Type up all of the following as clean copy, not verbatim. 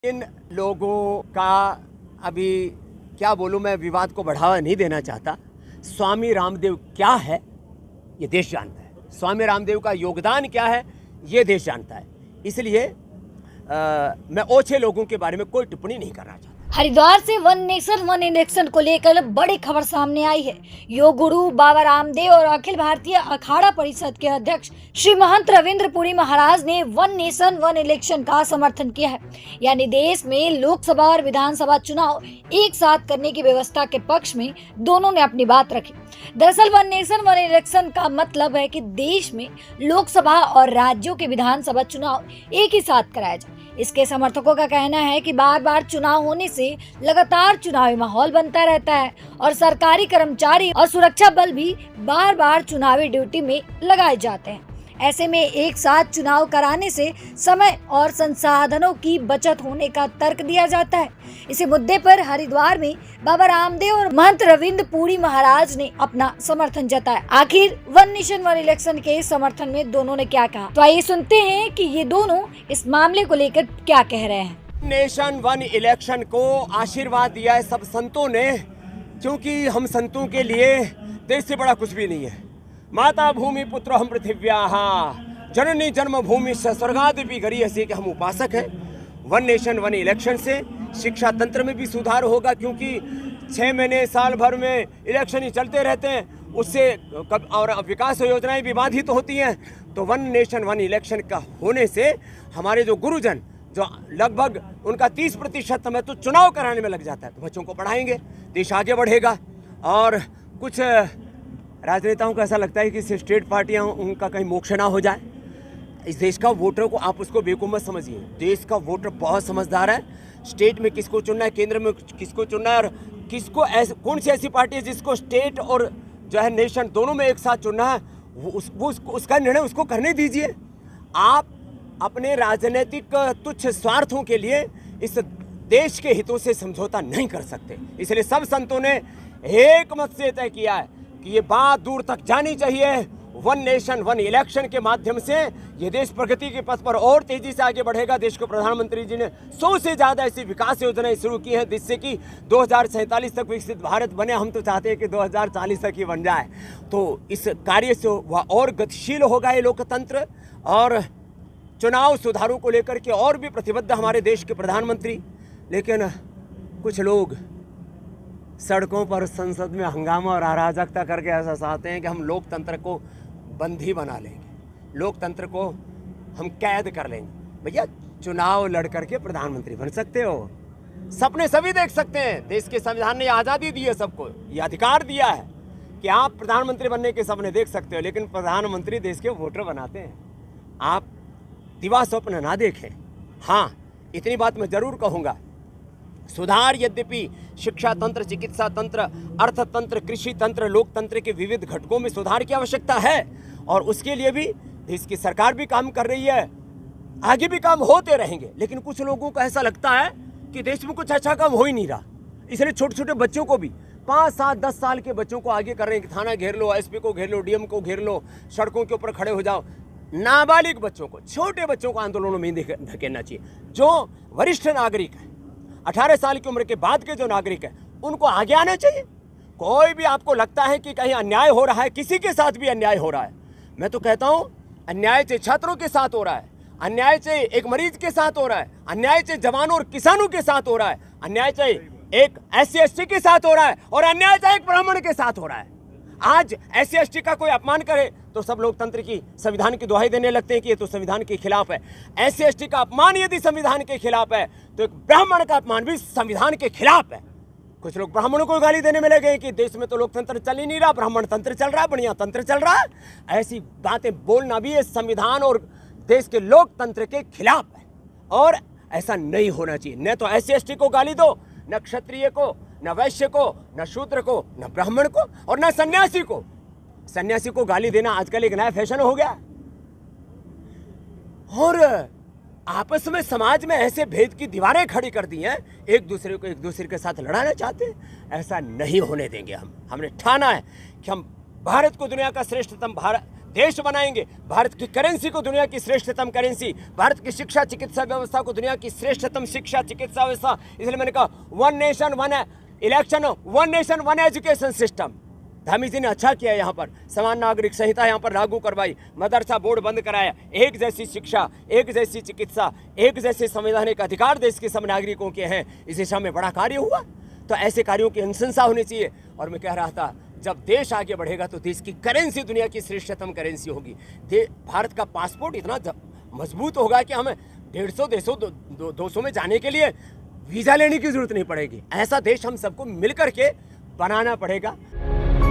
इन लोगों का अभी क्या बोलूं, मैं विवाद को बढ़ावा नहीं देना चाहता। स्वामी रामदेव क्या है ये देश जानता है, स्वामी रामदेव का योगदान क्या है ये देश जानता है। इसलिए मैं ओछे लोगों के बारे में कोई टिप्पणी नहीं करना चाहता। हरिद्वार से वन नेशन वन इलेक्शन को लेकर बड़ी खबर सामने आई है। योग गुरु बाबा रामदेव और अखिल भारतीय अखाड़ा परिषद के अध्यक्ष श्री महंत रविंद्र पुरी महाराज ने वन नेशन वन इलेक्शन का समर्थन किया है, यानी देश में लोकसभा और विधानसभा चुनाव एक साथ करने की व्यवस्था के पक्ष में दोनों ने अपनी बात रखी। दरअसल वन नेशन वन इलेक्शन का मतलब है कि देश में लोकसभा और राज्यों के विधानसभा चुनाव एक ही साथ कराया जाए। इसके समर्थकों का कहना है कि बार बार चुनाव होने से लगातार चुनावी माहौल बनता रहता है और सरकारी कर्मचारी और सुरक्षा बल भी बार बार चुनावी ड्यूटी में लगाए जाते हैं। ऐसे में एक साथ चुनाव कराने से समय और संसाधनों की बचत होने का तर्क दिया जाता है। इसी मुद्दे पर हरिद्वार में बाबा रामदेव और महंत रविंद्र पुरी महाराज ने अपना समर्थन जताया। आखिर वन नेशन वन इलेक्शन के समर्थन में दोनों ने क्या कहा, तो आइए सुनते हैं कि ये दोनों इस मामले को लेकर क्या कह रहे हैं। नेशन वन इलेक्शन को आशीर्वाद दिया है सब संतों ने, क्योंकि हम संतों के लिए देश से बड़ा कुछ भी नहीं है। माता भूमि पुत्र हम पृथिव्याः जननी जन्मभूमि स्वर्गादपि गरीयसी के हम उपासक हैं। वन नेशन वन इलेक्शन से शिक्षा तंत्र में भी सुधार होगा, क्योंकि 6 महीने साल भर में इलेक्शन ही चलते रहते हैं, उससे और विकास योजनाएं भी बाधित होती हैं। तो वन नेशन वन इलेक्शन का होने से हमारे जो गुरुजन जो लगभग उनका 30% समय तो चुनाव कराने में लग जाता है, तो बच्चों को पढ़ाएंगे, देश आगे बढ़ेगा। और कुछ राजनेताओं को ऐसा लगता है कि स्टेट पार्टियां उनका कहीं मोक्ष ना हो जाए। इस देश का वोटर को आप उसको बेवकूफ़ मत समझिए। देश का वोटर बहुत समझदार है। स्टेट में किसको चुनना है, केंद्र में किसको चुनना है, और किसको ऐसे कौन सी ऐसी पार्टी है जिसको स्टेट और जो है नेशन दोनों में एक साथ चुनना है, उसका निर्णय उसको करने दीजिए। आप अपने राजनीतिक तुच्छ स्वार्थों के लिए इस देश के हितों से समझौता नहीं कर सकते। इसलिए सब संतों ने एक मत से तय किया है कि ये बात दूर तक जानी चाहिए। वन नेशन वन इलेक्शन के माध्यम से ये देश प्रगति के पथ पर और तेजी से आगे बढ़ेगा। देश को प्रधानमंत्री जी ने 100 से ज़्यादा ऐसी विकास योजनाएं शुरू की हैं, जिससे कि 2047 तक विकसित भारत बने। हम तो चाहते हैं कि 2040 तक ही बन जाए। तो इस कार्य से वह और गतिशील होगा ये लोकतंत्र। और चुनाव सुधारों को लेकर के और भी प्रतिबद्ध हमारे देश के प्रधानमंत्री। लेकिन कुछ लोग सड़कों पर संसद में हंगामा और अराजकता करके ऐसा चाहते हैं कि हम लोकतंत्र को बंदी बना लेंगे, लोकतंत्र को हम कैद कर लेंगे। भैया, चुनाव लड़ करके प्रधानमंत्री बन सकते हो, सपने सभी देख सकते हैं। देश के संविधान ने आज़ादी दी है सबको, ये अधिकार दिया है कि आप प्रधानमंत्री बनने के सपने देख सकते हो। लेकिन प्रधानमंत्री देश के वोटर बनाते हैं। आप दिवा स्वप्न ना देखें। हाँ, इतनी बात मैं जरूर कहूँगा, सुधार यद्यपि शिक्षा तंत्र, चिकित्सा तंत्र, अर्थतंत्र, कृषि तंत्र, लोकतंत्र के विविध घटकों में सुधार की आवश्यकता है, और उसके लिए भी देश की सरकार भी काम कर रही है, आगे भी काम होते रहेंगे। लेकिन कुछ लोगों को ऐसा लगता है कि देश में कुछ अच्छा काम हो ही नहीं रहा, इसलिए छोटे छोटे बच्चों को भी 5, 7, 10 साल के बच्चों को आगे कर रहे हैं कि थाना घेर लो, एसपी को घेर लो, डीएम को घेर लो, सड़कों के ऊपर खड़े हो जाओ। नाबालिग बच्चों को, छोटे बच्चों को आंदोलनों में धकेलना चाहिए। जो वरिष्ठ नागरिक है, 18 साल की उम्र के बाद के जो नागरिक हैं, उनको आगे आना चाहिए। कोई भी आपको लगता है कि कहीं अन्याय हो रहा है, किसी के साथ भी अन्याय हो रहा है, मैं तो कहता हूं अन्याय चाहे छात्रों के साथ हो रहा है, अन्याय चाहे एक मरीज के साथ हो रहा है, अन्याय चाहे जवानों और किसानों के साथ हो रहा है, अन्याय चाहे एक SC/ST के साथ हो रहा है, और अन्याय चाहे एक ब्राह्मण के साथ हो रहा है। आज SC/ST का कोई अपमान करे तो सब लोकतंत्र की, संविधान की दुहाई देने लगते हैं कि ये तो संविधान के खिलाफ है। SC/ST का अपमान यदि संविधान के खिलाफ है, तो एक ब्राह्मण का अपमान भी संविधान के खिलाफ है। कुछ लोग ब्राह्मणों को गाली देने में लगे कि देश में तो लोकतंत्र चल ही नहीं रहा, ब्राह्मण तंत्र चल रहा है, बढ़िया तंत्र चल रहा है। ऐसी बातें बोलना भी ये संविधान और देश के लोकतंत्र के खिलाफ है, और ऐसा नहीं होना चाहिए। न तो SC/ST को गाली दो, न क्षत्रिय को, न वैश्य को, न शूद्र को, न ब्राह्मण को, और न सन्यासी को। सन्यासी को गाली देना आजकल एक नया फैशन हो गया। और आपस में समाज में ऐसे भेद की दीवारें खड़ी कर दी हैं, एक दूसरे के साथ लड़ाना चाहते हैं। ऐसा नहीं होने देंगे हम। हमने ठाना है कि हम भारत को दुनिया का श्रेष्ठतम देश बनाएंगे, भारत की करेंसी को दुनिया की श्रेष्ठतम करेंसी, भारत की शिक्षा चिकित्सा व्यवस्था को दुनिया की श्रेष्ठतम शिक्षा चिकित्सा व्यवस्था। इसलिए मैंने कहा one nation one election, one nation one education system. Dhami ji ने अच्छा किया, यहाँ पर समान नागरिक संहिता यहाँ पर लागू करवाई, मदरसा बोर्ड बंद कराया, एक जैसी शिक्षा, एक जैसी चिकित्सा, एक जैसे संवैधानिक अधिकार देश के सब नागरिकों के हैं। इस दिशा में बड़ा कार्य हुआ। तो ऐसे कार्यों की अनुशंसा होनी चाहिए। और मैं कह रहा था जब देश आगे बढ़ेगा तो देश की करेंसी दुनिया की श्रेष्ठतम करेंसी होगी। भारत का पासपोर्ट इतना मजबूत होगा कि हमें 150 देशों 200 में जाने के लिए वीजा लेने की जरूरत नहीं पड़ेगी। ऐसा देश हम सबको मिलकर के बनाना पड़ेगा।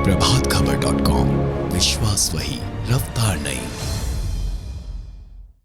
प्रभातखबर.com, विश्वास वही, रफ्तार नहीं।